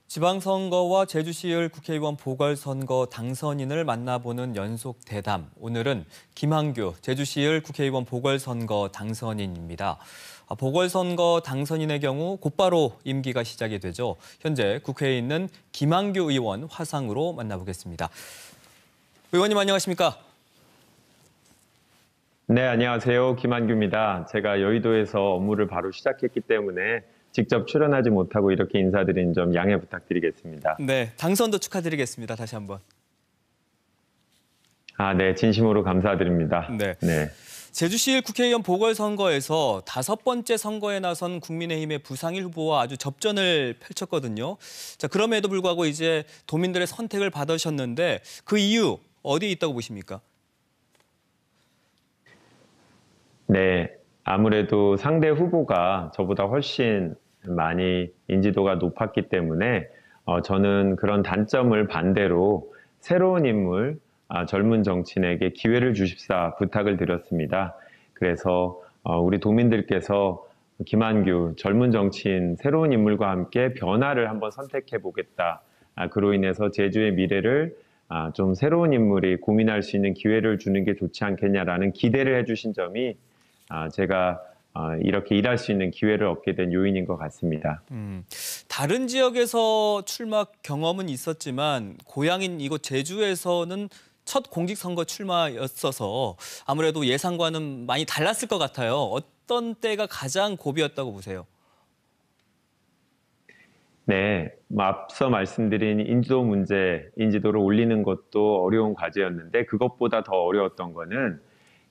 지방선거와 제주시을 국회의원 보궐선거 당선인을 만나보는 연속 대담. 오늘은 김한규 제주시을 국회의원 보궐선거 당선인입니다. 보궐선거 당선인의 경우 곧바로 임기가 시작이 되죠. 현재 국회에 있는 김한규 의원 화상으로 만나보겠습니다. 의원님 안녕하십니까? 네, 안녕하세요. 김한규입니다. 제가 여의도에서 업무를 바로 시작했기 때문에 직접 출연하지 못하고 이렇게 인사드린 점 양해 부탁드리겠습니다. 네, 당선도 축하드리겠습니다. 다시 한번. 네, 진심으로 감사드립니다. 네. 네. 제주시일 국회의원 보궐선거에서 5번째 선거에 나선 국민의힘의 부상일 후보와 아주 접전을 펼쳤거든요. 자, 그럼에도 불구하고 이제 도민들의 선택을 받으셨는데 그 이유 어디에 있다고 보십니까? 네, 아무래도 상대 후보가 저보다 훨씬 많이 인지도가 높았기 때문에 저는 그런 단점을 반대로 새로운 인물, 젊은 정치인에게 기회를 주십사 부탁을 드렸습니다. 그래서 우리 도민들께서 김한규 젊은 정치인 새로운 인물과 함께 변화를 한번 선택해 보겠다. 그로 인해서 제주의 미래를 좀 새로운 인물이 고민할 수 있는 기회를 주는 게 좋지 않겠냐라는 기대를 해주신 점이 제가 이렇게 일할 수 있는 기회를 얻게 된 요인인 것 같습니다. 다른 지역에서 출마 경험은 있었지만 고향인 이곳 제주에서는 첫 공직선거 출마였어서 아무래도 예상과는 많이 달랐을 것 같아요. 어떤 때가 가장 고비였다고 보세요? 네, 앞서 말씀드린 인지도 문제, 인지도를 올리는 것도 어려운 과제였는데 그것보다 더 어려웠던 거는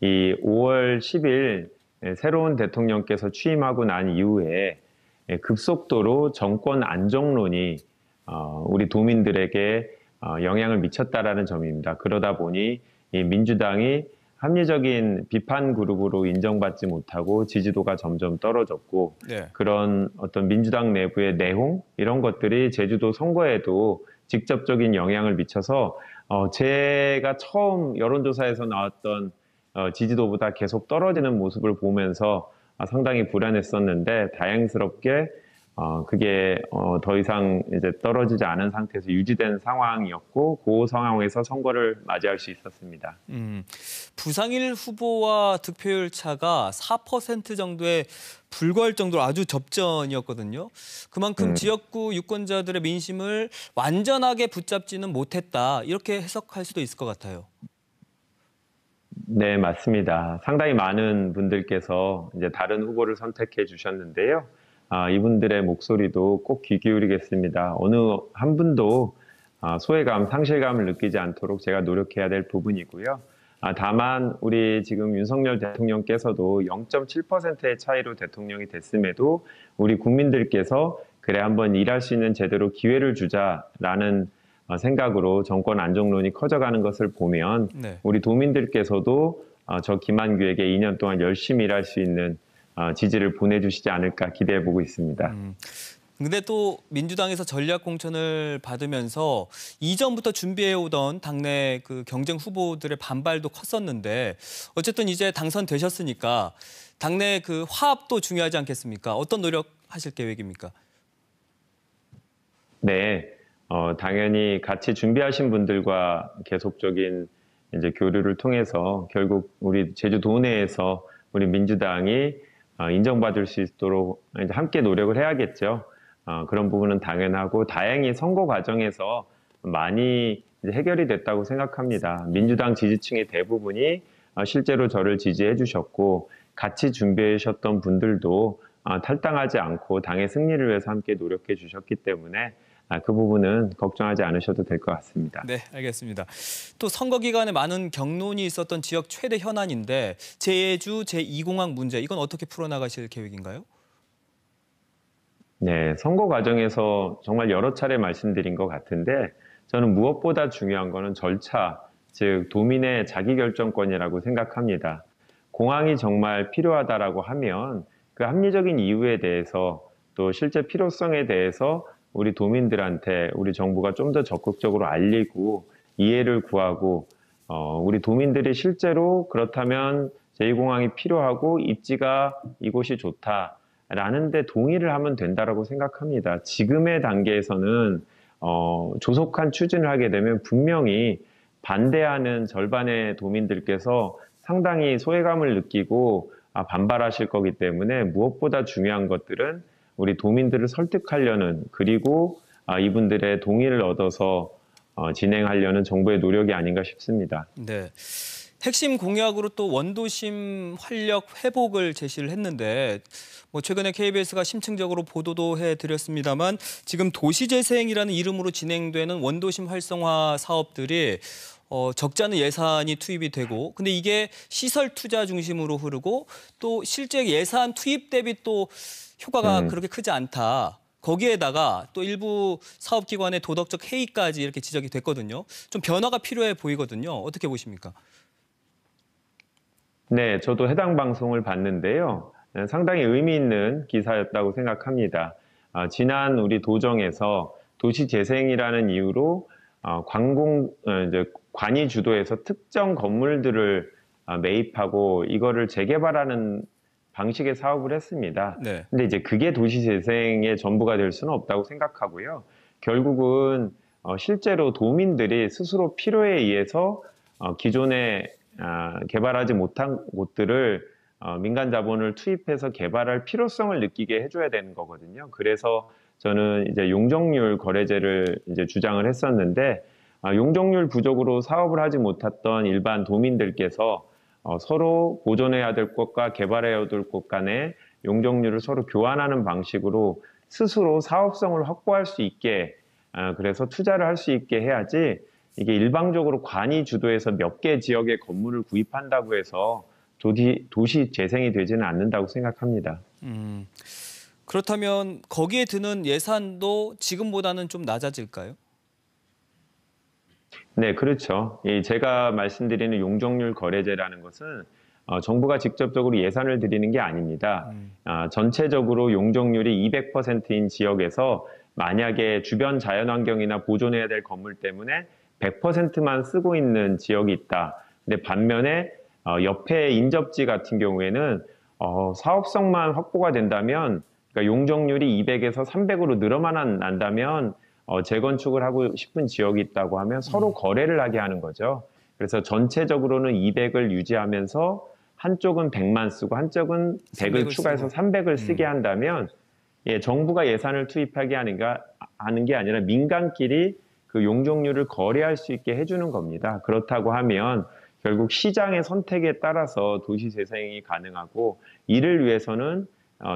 이 5월 10일 새로운 대통령께서 취임하고 난 이후에 급속도로 정권 안정론이 우리 도민들에게 영향을 미쳤다라는 점입니다. 그러다 보니 이 민주당이 합리적인 비판 그룹으로 인정받지 못하고 지지도가 점점 떨어졌고 네. 그런 어떤 민주당 내부의 내홍 이런 것들이 제주도 선거에도 직접적인 영향을 미쳐서 제가 처음 여론조사에서 나왔던 지지도보다 계속 떨어지는 모습을 보면서 상당히 불안했었는데 다행스럽게 그게 더 이상 이제 떨어지지 않은 상태에서 유지된 상황이었고 그 상황에서 선거를 맞이할 수 있었습니다. 부상일 후보와 득표율 차가 4% 정도에 불과할 정도로 아주 접전이었거든요. 그만큼 지역구 유권자들의 민심을 완전하게 붙잡지는 못했다. 이렇게 해석할 수도 있을 것 같아요. 네, 맞습니다. 상당히 많은 분들께서 이제 다른 후보를 선택해 주셨는데요. 이분들의 목소리도 꼭 귀 기울이겠습니다. 어느 한 분도 소외감, 상실감을 느끼지 않도록 제가 노력해야 될 부분이고요. 다만 우리 지금 윤석열 대통령께서도 0.7%의 차이로 대통령이 됐음에도 우리 국민들께서 그래 한번 일할 수 있는 제대로 기회를 주자라는 생각으로 정권 안정론이 커져가는 것을 보면 네. 우리 도민들께서도 저 김한규에게 2년 동안 열심히 일할 수 있는 지지를 보내주시지 않을까 기대해보고 있습니다. 근데 또 민주당에서 전략 공천을 받으면서 이전부터 준비해오던 당내 그 경쟁 후보들의 반발도 컸었는데 어쨌든 이제 당선되셨으니까 당내 그 화합도 중요하지 않겠습니까? 어떤 노력하실 계획입니까? 네, 당연히 같이 준비하신 분들과 계속적인 이제 교류를 통해서 결국 우리 제주도 내에서 우리 민주당이 인정받을 수 있도록 이제 함께 노력을 해야겠죠. 그런 부분은 당연하고 다행히 선거 과정에서 많이 이제 해결이 됐다고 생각합니다. 민주당 지지층의 대부분이 실제로 저를 지지해 주셨고 같이 준비해 주셨던 분들도 탈당하지 않고 당의 승리를 위해서 함께 노력해 주셨기 때문에 그 부분은 걱정하지 않으셔도 될 것 같습니다. 네, 알겠습니다. 또 선거 기간에 많은 경론이 있었던 지역 최대 현안인데 제주 제2공항 문제 이건 어떻게 풀어나가실 계획인가요? 네, 선거 과정에서 정말 여러 차례 말씀드린 것 같은데 저는 무엇보다 중요한 거는 절차, 즉 도민의 자기결정권이라고 생각합니다. 공항이 정말 필요하다라고 하면 그 합리적인 이유에 대해서 또 실제 필요성에 대해서 우리 도민들한테 우리 정부가 좀 더 적극적으로 알리고 이해를 구하고 우리 도민들이 실제로 그렇다면 제2공항이 필요하고 입지가 이곳이 좋다. 라는 데 동의를 하면 된다라고 생각합니다. 지금의 단계에서는 조속한 추진을 하게 되면 분명히 반대하는 절반의 도민들께서 상당히 소외감을 느끼고 반발하실 거기 때문에 무엇보다 중요한 것들은 우리 도민들을 설득하려는 그리고 이분들의 동의를 얻어서 진행하려는 정부의 노력이 아닌가 싶습니다. 네. 핵심 공약으로 또 원도심 활력 회복을 제시를 했는데 뭐 최근에 KBS가 심층적으로 보도도 해드렸습니다만 지금 도시재생이라는 이름으로 진행되는 원도심 활성화 사업들이 적지 않은 예산이 투입이 되고 근데 이게 시설 투자 중심으로 흐르고 또 실제 예산 투입 대비 또 효과가 그렇게 크지 않다. 거기에다가 또 일부 사업기관의 도덕적 해이까지 이렇게 지적이 됐거든요. 좀 변화가 필요해 보이거든요. 어떻게 보십니까? 네, 저도 해당 방송을 봤는데요. 상당히 의미 있는 기사였다고 생각합니다. 지난 우리 도정에서 도시재생이라는 이유로 이제 관이 주도해서 특정 건물들을 매입하고 이거를 재개발하는 방식의 사업을 했습니다. 네. 근데 이제 그게 도시재생의 전부가 될 수는 없다고 생각하고요. 결국은 실제로 도민들이 스스로 필요에 의해서 기존에 개발하지 못한 곳들을 민간 자본을 투입해서 개발할 필요성을 느끼게 해줘야 되는 거거든요. 그래서 저는 이제 용적률 거래제를 이제 주장을 했었는데 용적률 부족으로 사업을 하지 못했던 일반 도민들께서 서로 보존해야 될 곳과 개발해야 될 곳 간의 용적률을 서로 교환하는 방식으로 스스로 사업성을 확보할 수 있게 그래서 투자를 할 수 있게 해야지 이게 일방적으로 관이 주도해서 몇 개 지역의 건물을 구입한다고 해서 도시 재생이 되지는 않는다고 생각합니다. 그렇다면 거기에 드는 예산도 지금보다는 좀 낮아질까요? 네, 그렇죠. 제가 말씀드리는 용적률 거래제라는 것은 정부가 직접적으로 예산을 드리는 게 아닙니다. 전체적으로 용적률이 200%인 지역에서 만약에 주변 자연환경이나 보존해야 될 건물 때문에 100%만 쓰고 있는 지역이 있다. 근데 반면에 옆에 인접지 같은 경우에는 사업성만 확보가 된다면 그러니까 용적률이 200에서 300으로 늘어만 난다면 재건축을 하고 싶은 지역이 있다고 하면 서로 거래를 하게 하는 거죠. 그래서 전체적으로는 200을 유지하면서 한쪽은 100만 쓰고 한쪽은 100을 추가해서 300을 쓰게 한다면 정부가 예산을 투입하게 하는 게 아니라 민간끼리 그 용적률을 거래할 수 있게 해주는 겁니다. 그렇다고 하면 결국 시장의 선택에 따라서 도시 재생이 가능하고 이를 위해서는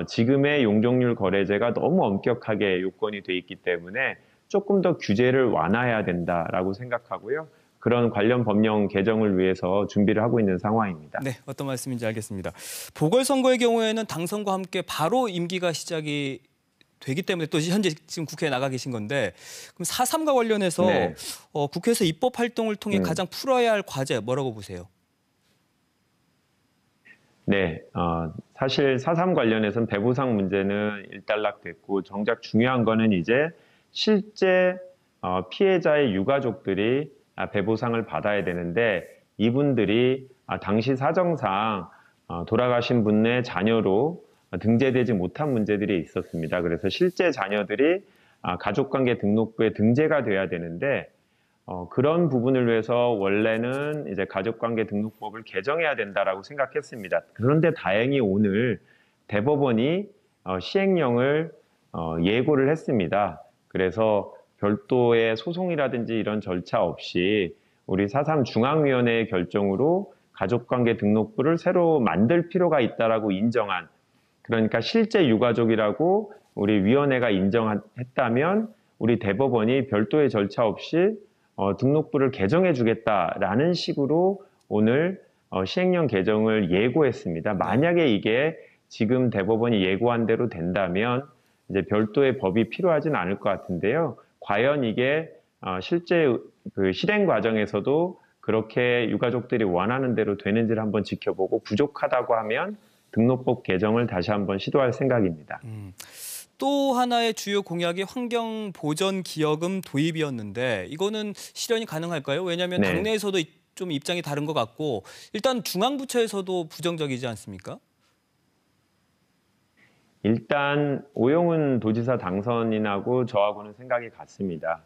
지금의 용적률 거래제가 너무 엄격하게 요건이 돼 있기 때문에 조금 더 규제를 완화해야 된다라고 생각하고요. 그런 관련 법령 개정을 위해서 준비를 하고 있는 상황입니다. 네, 어떤 말씀인지 알겠습니다. 보궐선거의 경우에는 당선과 함께 바로 임기가 시작이 되기 때문에 또 현재 지금 국회에 나가 계신 건데 그럼 4.3과 관련해서 네. 국회에서 입법 활동을 통해 가장 풀어야 할 과제 뭐라고 보세요? 네, 사실 4.3 관련해서는 배보상 문제는 일단락됐고 정작 중요한 거는 이제 실제 피해자의 유가족들이 배보상을 받아야 되는데 이분들이 당시 사정상 돌아가신 분의 자녀로 등재되지 못한 문제들이 있었습니다. 그래서 실제 자녀들이 가족관계 등록부에 등재가 돼야 되는데 그런 부분을 위해서 원래는 이제 가족관계 등록법을 개정해야 된다라고 생각했습니다. 그런데 다행히 오늘 대법원이 시행령을 예고를 했습니다. 그래서 별도의 소송이라든지 이런 절차 없이 우리 4.3 중앙위원회의 결정으로 가족관계 등록부를 새로 만들 필요가 있다라고 인정한 그러니까 실제 유가족이라고 우리 위원회가 인정했다면 우리 대법원이 별도의 절차 없이 등록부를 개정해 주겠다라는 식으로 오늘 시행령 개정을 예고했습니다. 만약에 이게 지금 대법원이 예고한 대로 된다면 이제 별도의 법이 필요하진 않을 것 같은데요. 과연 이게 실제 그 실행 과정에서도 그렇게 유가족들이 원하는 대로 되는지를 한번 지켜보고 부족하다고 하면 등록법 개정을 다시 한번 시도할 생각입니다. 또 하나의 주요 공약이 환경보전기여금 도입이었는데 이거는 실현이 가능할까요? 왜냐하면 네. 당내에서도 좀 입장이 다른 것 같고 일단 중앙부처에서도 부정적이지 않습니까? 일단 오영훈 도지사 당선인하고 저하고는 생각이 같습니다.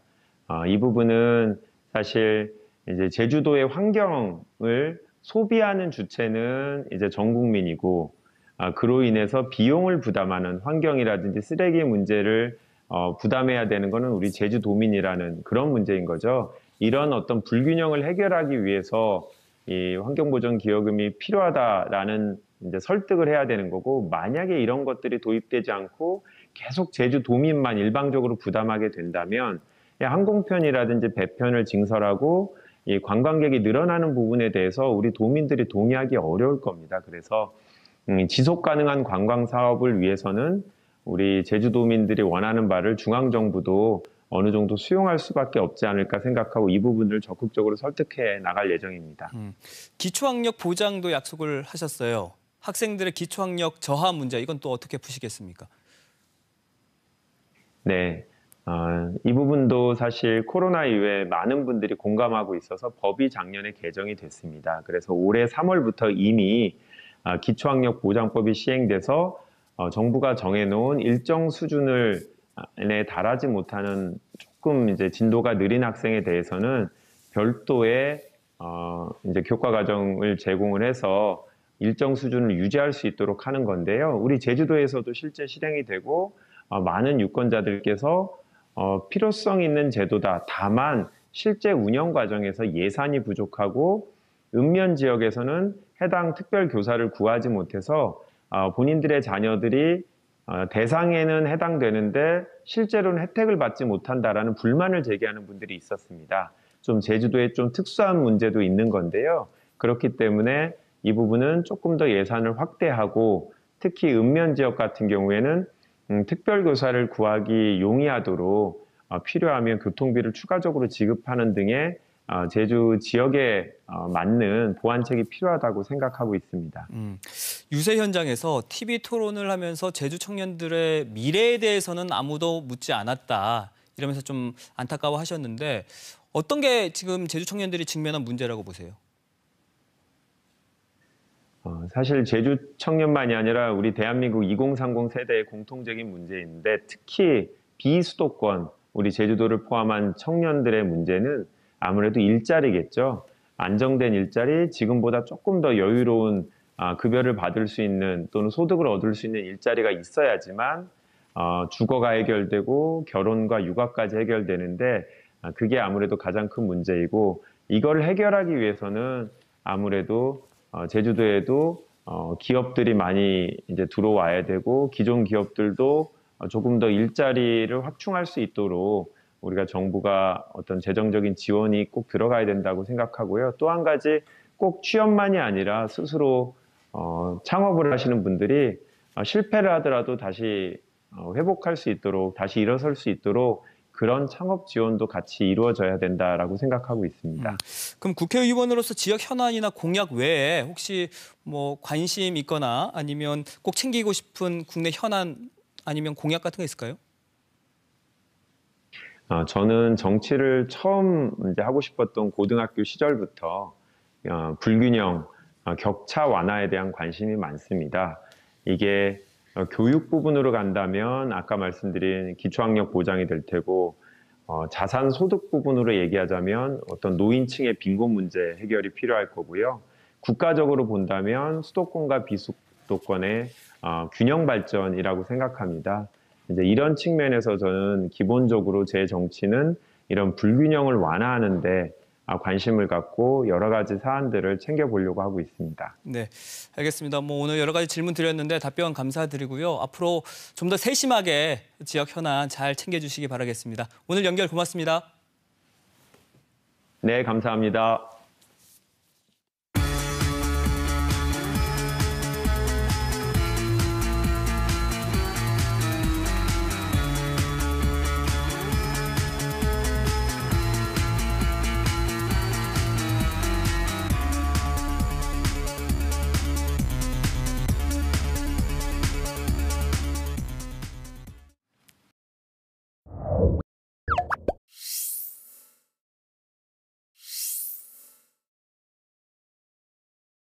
이 부분은 사실 이제 제주도의 환경을 소비하는 주체는 이제 전 국민이고, 그로 인해서 비용을 부담하는 환경이라든지 쓰레기 문제를 부담해야 되는 것은 우리 제주도민이라는 그런 문제인 거죠. 이런 어떤 불균형을 해결하기 위해서 이 환경보전기여금이 필요하다라는 이제 설득을 해야 되는 거고, 만약에 이런 것들이 도입되지 않고 계속 제주도민만 일방적으로 부담하게 된다면 항공편이라든지 배편을 증설하고 이 관광객이 늘어나는 부분에 대해서 우리 도민들이 동의하기 어려울 겁니다. 그래서 지속 가능한 관광 사업을 위해서는 우리 제주도민들이 원하는 바를 중앙정부도 어느 정도 수용할 수밖에 없지 않을까 생각하고 이 부분을 적극적으로 설득해 나갈 예정입니다. 기초학력 보장도 약속을 하셨어요. 학생들의 기초학력 저하 문제, 이건 또 어떻게 푸시겠습니까? 네, 이 부분도 사실 코로나 이후에 많은 분들이 공감하고 있어서 법이 작년에 개정이 됐습니다. 그래서 올해 3월부터 이미 기초학력 보장법이 시행돼서 정부가 정해놓은 일정 수준을 에 달하지 못하는 조금 이제 진도가 느린 학생에 대해서는 별도의 이제 교과 과정을 제공을 해서 일정 수준을 유지할 수 있도록 하는 건데요. 우리 제주도에서도 실제 실행이 되고 많은 유권자들께서 필요성 있는 제도다. 다만 실제 운영 과정에서 예산이 부족하고 읍면 지역에서는 해당 특별 교사를 구하지 못해서 본인들의 자녀들이 대상에는 해당되는데 실제로는 혜택을 받지 못한다라는 불만을 제기하는 분들이 있었습니다. 좀 제주도에 좀 특수한 문제도 있는 건데요. 그렇기 때문에 이 부분은 조금 더 예산을 확대하고 특히 읍면 지역 같은 경우에는 특별교사를 구하기 용이하도록 필요하면 교통비를 추가적으로 지급하는 등의 제주 지역에 맞는 보완책이 필요하다고 생각하고 있습니다. 유세 현장에서 TV 토론을 하면서 제주 청년들의 미래에 대해서는 아무도 묻지 않았다, 이러면서 좀 안타까워하셨는데 어떤 게 지금 제주 청년들이 직면한 문제라고 보세요? 사실 제주 청년만이 아니라 우리 대한민국 2030 세대의 공통적인 문제인데 특히 비수도권, 우리 제주도를 포함한 청년들의 문제는 아무래도 일자리겠죠. 안정된 일자리, 지금보다 조금 더 여유로운 급여를 받을 수 있는 또는 소득을 얻을 수 있는 일자리가 있어야지만 주거가 해결되고 결혼과 육아까지 해결되는데 그게 아무래도 가장 큰 문제이고 이걸 해결하기 위해서는 아무래도 제주도에도 기업들이 많이 이제 들어와야 되고 기존 기업들도 조금 더 일자리를 확충할 수 있도록 우리가 정부가 어떤 재정적인 지원이 꼭 들어가야 된다고 생각하고요. 또 한 가지 꼭 취업만이 아니라 스스로 창업을 하시는 분들이 실패를 하더라도 다시 회복할 수 있도록 다시 일어설 수 있도록 그런 창업 지원도 같이 이루어져야 된다라고 생각하고 있습니다. 그럼 국회의원으로서 지역 현안이나 공약 외에 혹시 뭐 관심 있거나 아니면 꼭 챙기고 싶은 국내 현안 아니면 공약 같은 거 있을까요? 저는 정치를 처음 이제 하고 싶었던 고등학교 시절부터 불균형, 격차 완화에 대한 관심이 많습니다. 이게 교육 부분으로 간다면 아까 말씀드린 기초학력 보장이 될 테고 자산 소득 부분으로 얘기하자면 어떤 노인층의 빈곤 문제 해결이 필요할 거고요. 국가적으로 본다면 수도권과 비수도권의 균형 발전이라고 생각합니다. 이제 이런 측면에서 저는 기본적으로 제 정치는 이런 불균형을 완화하는데 관심을 갖고 여러 가지 사안들을 챙겨보려고 하고 있습니다. 네, 알겠습니다. 뭐 오늘 여러 가지 질문 드렸는데 답변 감사드리고요. 앞으로 좀 더 세심하게 지역 현안 잘 챙겨주시기 바라겠습니다. 오늘 연결 고맙습니다. 네, 감사합니다.